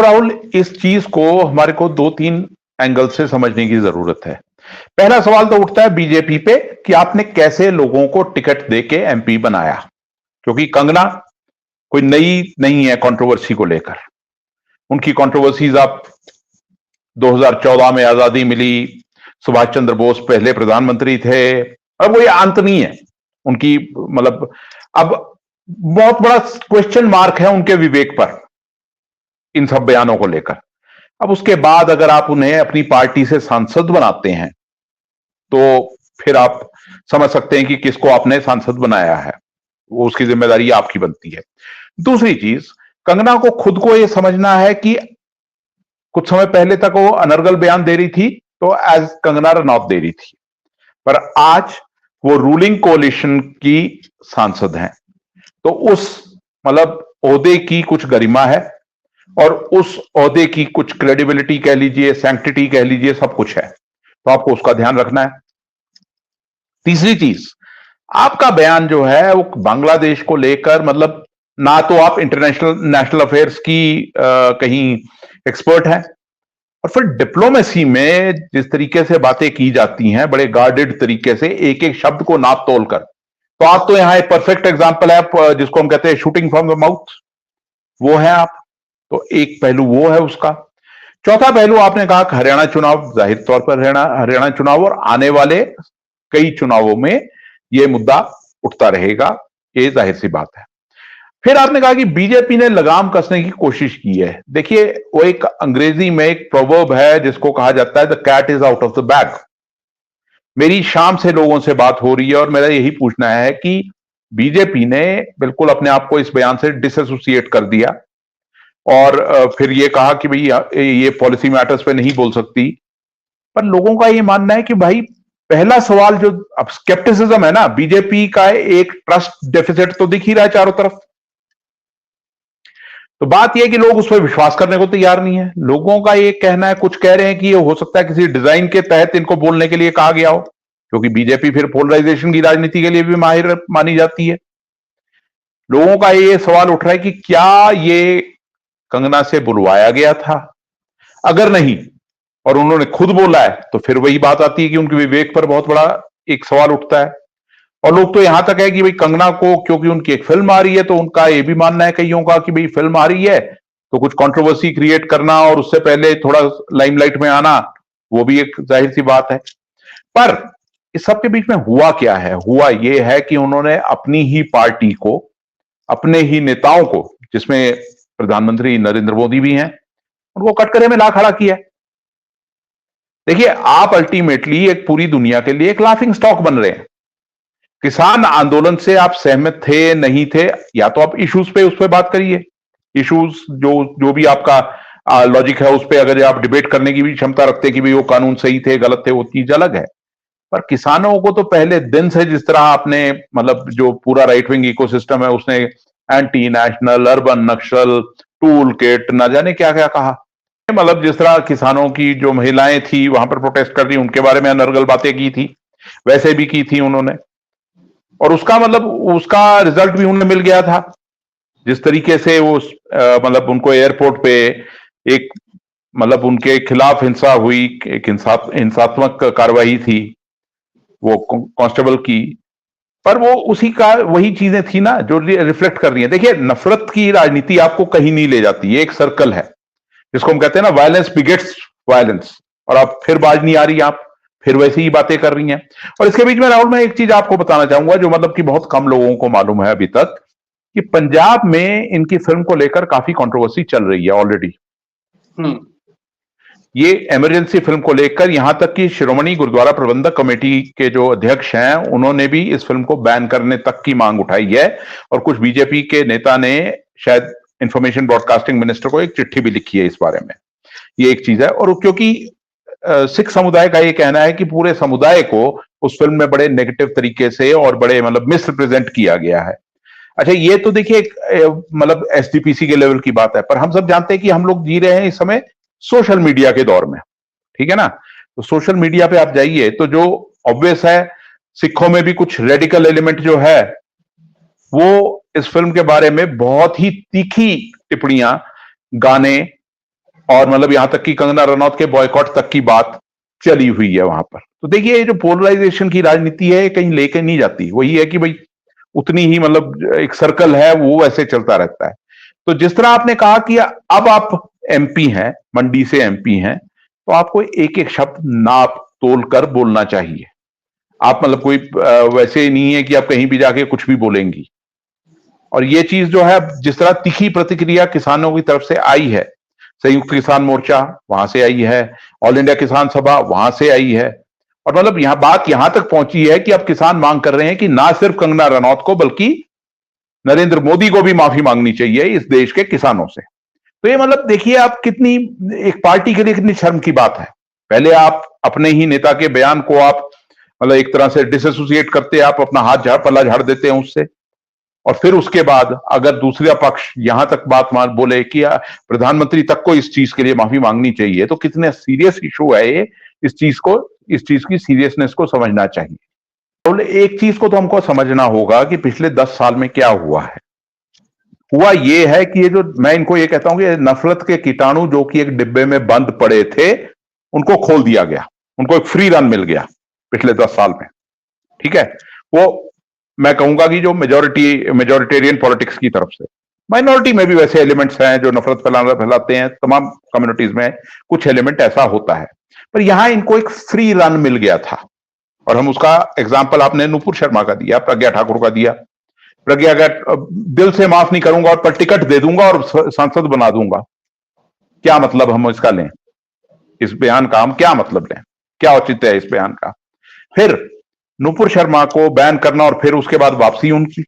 राहुल, इस चीज को हमारे को दो तीन एंगल से समझने की जरूरत है। पहला सवाल तो उठता है बीजेपी पे कि आपने कैसे लोगों को टिकट देके एमपी बनाया, क्योंकि कंगना कोई नई नहीं है कंट्रोवर्सी को लेकर। उनकी कंट्रोवर्सीज आप 2014 में आजादी मिली, सुभाष चंद्र बोस पहले प्रधानमंत्री थे, अब वो ये अंत नहीं है उनकी। मतलब अब बहुत बड़ा क्वेश्चन मार्क है उनके विवेक पर इन सब बयानों को लेकर। अब उसके बाद अगर आप उन्हें अपनी पार्टी से सांसद बनाते हैं तो फिर आप समझ सकते हैं कि किसको आपने सांसद बनाया है, वो उसकी जिम्मेदारी आपकी बनती है। दूसरी चीज, कंगना को खुद को यह समझना है कि कुछ समय पहले तक वो अनर्गल बयान दे रही थी तो एज कंगना रनौत दे रही थी, पर आज वो रूलिंग कोalition की सांसद हैं, तो उस मतलब ओहदे की कुछ गरिमा है और उस ओहदे की कुछ क्रेडिबिलिटी कह लीजिए, सैंक्टिटी कह लीजिए, सब कुछ है, तो आपको उसका ध्यान रखना है। तीसरी चीज, आपका बयान जो है वो बांग्लादेश को लेकर, मतलब ना तो आप इंटरनेशनल नेशनल अफेयर्स की कहीं एक्सपर्ट हैं, और फिर डिप्लोमेसी में जिस तरीके से बातें की जाती हैं बड़े गार्डेड तरीके से एक एक शब्द को नाप तोल कर, तो आप तो यहां एक परफेक्ट एग्जांपल है जिसको हम कहते हैं शूटिंग फ्रॉम द माउथ, वो है आप। तो एक पहलू वो है उसका। चौथा पहलू, आपने कहा कि हरियाणा चुनाव, जाहिर तौर पर हरियाणा चुनाव और आने वाले कई चुनावों में यह मुद्दा उठता रहेगा, ये जाहिर सी बात है। फिर आपने कहा कि बीजेपी ने लगाम कसने की कोशिश की है। देखिए, वो एक अंग्रेजी में एक प्रोवर्ब है जिसको कहा जाता है the cat is out of the bag. मेरी शाम से लोगों से बात हो रही है और मेरा यही पूछना है कि बीजेपी ने बिल्कुल अपने आप को इस बयान से डिसएसोसिएट कर दिया और फिर ये कहा कि भाई ये पॉलिसी मैटर्स पे नहीं बोल सकती। पर लोगों का ये मानना है कि भाई पहला सवाल जो अब स्केप्टिसिज्म है ना, बीजेपी का एक ट्रस्ट डेफिसिट तो दिख ही रहा है चारों तरफ। तो बात यह कि लोग उस पर विश्वास करने को तैयार नहीं है। लोगों का ये कहना है, कुछ कह रहे हैं कि ये हो सकता है किसी डिजाइन के तहत इनको बोलने के लिए कहा गया हो, क्योंकि बीजेपी फिर पोलराइजेशन की राजनीति के लिए भी माहिर मानी जाती है। लोगों का ये सवाल उठ रहा है कि क्या ये कंगना से बुलवाया गया था? अगर नहीं और उन्होंने खुद बोला है तो फिर वही बात आती है कि उनके विवेक पर बहुत बड़ा एक सवाल उठता है। और लोग तो यहां तक है कि भाई कंगना को, क्योंकि उनकी एक फिल्म आ रही है, तो उनका ये भी मानना है कईयों का कि भाई फिल्म आ रही है तो कुछ कंट्रोवर्सी क्रिएट करना और उससे पहले थोड़ा लाइमलाइट में आना, वो भी एक जाहिर सी बात है। पर इस सब के बीच में हुआ क्या है? हुआ ये है कि उन्होंने अपनी ही पार्टी को, अपने ही नेताओं को, जिसमें प्रधानमंत्री नरेंद्र मोदी भी हैं, उनको कटघरे में ला खड़ा किया। देखिए, आप अल्टीमेटली एक पूरी दुनिया के लिए एक लाफिंग स्टॉक बन रहे हैं। किसान आंदोलन से आप सहमत थे नहीं थे, या तो आप इश्यूज पे उस पर बात करिए, इश्यूज जो जो भी आपका लॉजिक है उस पर अगर आप डिबेट करने की भी क्षमता रखते हैं कि भाई वो कानून सही थे गलत थे, वो चीज अलग है। पर किसानों को तो पहले दिन से जिस तरह आपने, मतलब जो पूरा राइट विंग इकोसिस्टम है उसने एंटी नेशनल, अर्बन नक्सल, टूल किट, ना जाने क्या क्या कहा। मतलब जिस तरह किसानों की जो महिलाएं थी वहां पर प्रोटेस्ट कर रही, उनके बारे में अनर्गल बातें की थी, वैसे भी की थी उन्होंने, और उसका मतलब उसका रिजल्ट भी उन्हें मिल गया था। जिस तरीके से वो मतलब उनको एयरपोर्ट पे एक, मतलब उनके खिलाफ हिंसा हुई, एक हिंसात्मक कार्रवाई थी वो कांस्टेबल की, पर वो उसी का वही चीजें थी ना जो रिफ्लेक्ट कर रही है। देखिए, नफरत की राजनीति आपको कहीं नहीं ले जाती, ये एक सर्कल है जिसको हम कहते हैं ना, वायलेंस बिगेट्स वायलेंस, और आप फिर बाज नहीं आ रही, आप फिर वैसी ही बातें कर रही हैं। और इसके बीच में राहुल, मैं एक चीज आपको बताना चाहूंगा जो मतलब कि बहुत कम लोगों को मालूम है अभी तक, कि पंजाब में इनकी फिल्म को लेकर काफी कंट्रोवर्सी चल रही है ऑलरेडी। ये इमरजेंसी फिल्म को लेकर यहां तक कि शिरोमणि गुरुद्वारा प्रबंधक कमेटी के जो अध्यक्ष हैं उन्होंने भी इस फिल्म को बैन करने तक की मांग उठाई है, और कुछ बीजेपी के नेता ने शायद इंफॉर्मेशन ब्रॉडकास्टिंग मिनिस्टर को एक चिट्ठी भी लिखी है इस बारे में। ये एक चीज है। और क्योंकि सिख समुदाय का ये कहना है कि पूरे समुदाय को उस फिल्म में बड़े नेगेटिव तरीके से और बड़े मतलब मिसरिप्रेजेंट किया गया है। अच्छा, ये तो देखिए मतलब एसडीपीसी के लेवल की बात है, पर हम सब जानते हैं कि हम लोग जी रहे हैं इस समय सोशल मीडिया के दौर में, ठीक है ना? तो सोशल मीडिया पे आप जाइए तो जो ऑब्वियस है, सिखों में भी कुछ रेडिकल एलिमेंट जो है वो इस फिल्म के बारे में बहुत ही तीखी टिप्पणियां, गाने और मतलब यहां तक कि कंगना रनौत के बॉयकॉट तक की बात चली हुई है वहां पर। तो देखिए, ये जो पोलराइजेशन की राजनीति है कहीं लेके नहीं जाती, वही है कि भाई उतनी ही मतलब एक सर्कल है वो वैसे चलता रहता है। तो जिस तरह आपने कहा कि अब आप एमपी हैं, मंडी से एमपी हैं, तो आपको एक एक शब्द नाप तोल कर बोलना चाहिए। आप मतलब कोई वैसे नहीं है कि आप कहीं भी जाके कुछ भी बोलेंगी। और ये चीज जो है, जिस तरह तीखी प्रतिक्रिया किसानों की तरफ से आई है, संयुक्त किसान मोर्चा वहां से आई है, ऑल इंडिया किसान सभा वहां से आई है, और मतलब यहां बात यहां तक पहुंची है कि अब किसान मांग कर रहे हैं कि ना सिर्फ कंगना रनौत को बल्कि नरेंद्र मोदी को भी माफी मांगनी चाहिए इस देश के किसानों से। तो ये मतलब देखिए आप कितनी, एक पार्टी के लिए कितनी शर्म की बात है। पहले आप अपने ही नेता के बयान को आप मतलब एक तरह से डिसएसोसिएट करते, आप अपना हाथ पल्ला झाड़ देते हैं उससे, और फिर उसके बाद अगर दूसरा पक्ष यहां तक बात मान बोले कि प्रधानमंत्री तक को इस चीज के लिए माफी मांगनी चाहिए, तो कितने सीरियस इशू है ये। इस चीज की सीरियसनेस को समझना चाहिए। तो एक चीज को तो हमको समझना होगा कि पिछले 10 साल में क्या हुआ है। हुआ ये है कि ये जो मैं इनको ये कहता हूं कि नफरत के कीटाणु जो कि एक डिब्बे में बंद पड़े थे, उनको खोल दिया गया, उनको एक फ्री रन मिल गया पिछले 10 साल में। ठीक है, वो मैं कहूंगा कि जो मेजोरिटेरियन पॉलिटिक्स की तरफ से, माइनॉरिटी में भी वैसे एलिमेंट्स हैं जो नफरत फैलाते हैं, तमाम कम्युनिटीज में कुछ एलिमेंट ऐसा होता है, पर यहां इनको एक फ्री रन मिल गया था। और हम उसका एग्जाम्पल आपने नुपुर शर्मा का दिया, प्रज्ञा ठाकुर का दिया। प्रज्ञा का दिल से माफ नहीं करूंगा और पर टिकट दे दूंगा और सांसद बना दूंगा, क्या मतलब हम इसका लें, इस बयान का हम क्या मतलब लें, क्या औचित्य है इस बयान का। फिर नुपुर शर्मा को बैन करना और फिर उसके बाद वापसी उनकी,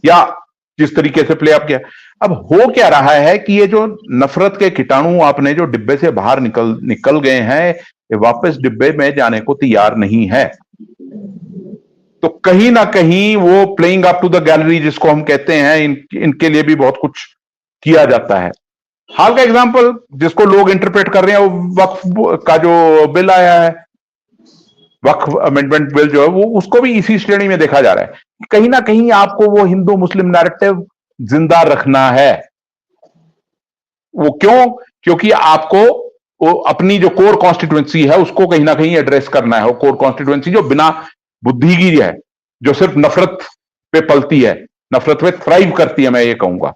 या जिस तरीके से प्ले अप किया। अब हो क्या रहा है कि ये जो नफरत के कीटाणु आपने जो डिब्बे से बाहर निकल गए हैं, ये वापस डिब्बे में जाने को तैयार नहीं है। तो कहीं ना कहीं वो playing up to the gallery जिसको हम कहते हैं, इनके लिए भी बहुत कुछ किया जाता है। हाल का एग्जांपल जिसको लोग इंटरप्रेट कर रहे हैं, वो वक्फ का जो बिल आया है, वक्फ अमेंडमेंट बिल जो है, वो उसको भी इसी श्रेणी में देखा जा रहा है। कहीं ना कहीं आपको वो हिंदू मुस्लिम नैरेटिव जिंदा रखना है। वो क्यों? क्योंकि आपको वो अपनी जो कोर कॉन्स्टिट्यूएंसी है उसको कहीं ना कहीं एड्रेस करना है। वो कोर कॉन्स्टिट्यूएंसी जो बिना बुद्धि की है, जो सिर्फ नफरत पे पलती है, नफरत पे थ्राइव करती है, मैं ये कहूंगा,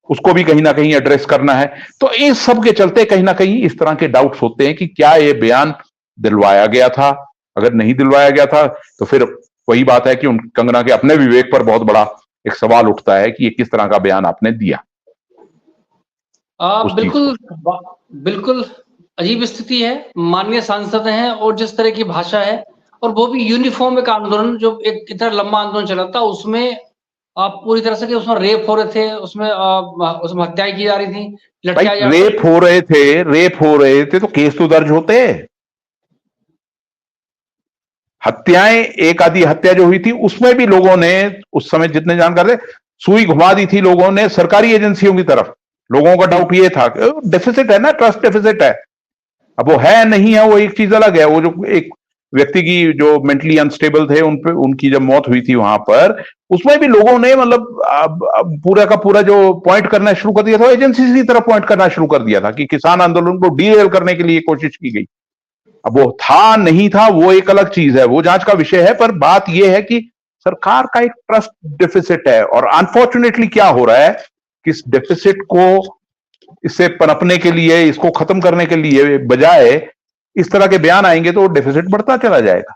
उसको भी कहीं ना कहीं एड्रेस करना है। तो इस सब के चलते कहीं ना कहीं इस तरह के डाउट्स होते हैं कि क्या ये बयान दिलवाया गया था। अगर नहीं दिलवाया गया था तो फिर वही बात है कि उन कंगना के अपने विवेक पर बहुत बड़ा एक सवाल उठता है कि ये किस तरह का बयान आपने दिया। बिल्कुल बिल्कुल अजीब स्थिति है। माननीय सांसद हैं और जिस तरह की भाषा है, और वो भी यूनिफॉर्म एक आंदोलन, जो एक इतना लंबा आंदोलन चला था, उसमें आप पूरी तरह से कि उसमें रेप हो रहे थे, उसमें हत्याएं की जा रही थी, लटकाया जा रहा था। रेप हो रहे थे तो केस तो दर्ज होते। हत्याएं, एक आधी हत्या जो हुई थी उसमें भी लोगों ने उस समय जितने जानकार थे, सुई घुमा दी थी लोगों ने सरकारी एजेंसियों की तरफ। लोगों का डाउट ये था, डेफिसिट है ना, ट्रस्ट डेफिसिट है। अब वो है नहीं है वो एक चीज अलग है। वो जो एक व्यक्ति की जो मेंटली अनस्टेबल थे, उन पे उनकी जब मौत हुई थी वहां पर, उसमें भी लोगों ने मतलब अब पूरा का पूरा जो पॉइंट करना शुरू कर दिया था, एजेंसी की तरफ पॉइंट करना शुरू कर दिया था कि किसान आंदोलन को डीरेल करने के लिए कोशिश की गई। अब वो था नहीं था वो एक अलग चीज है, वो जांच का विषय है। पर बात यह है कि सरकार का एक ट्रस्ट डेफिसिट है, और अनफॉर्चुनेटली क्या हो रहा है कि इस डेफिसिट को, इससे पनपने के लिए, इसको खत्म करने के लिए बजाय इस तरह के बयान आएंगे तो डेफिसिट बढ़ता चला जाएगा।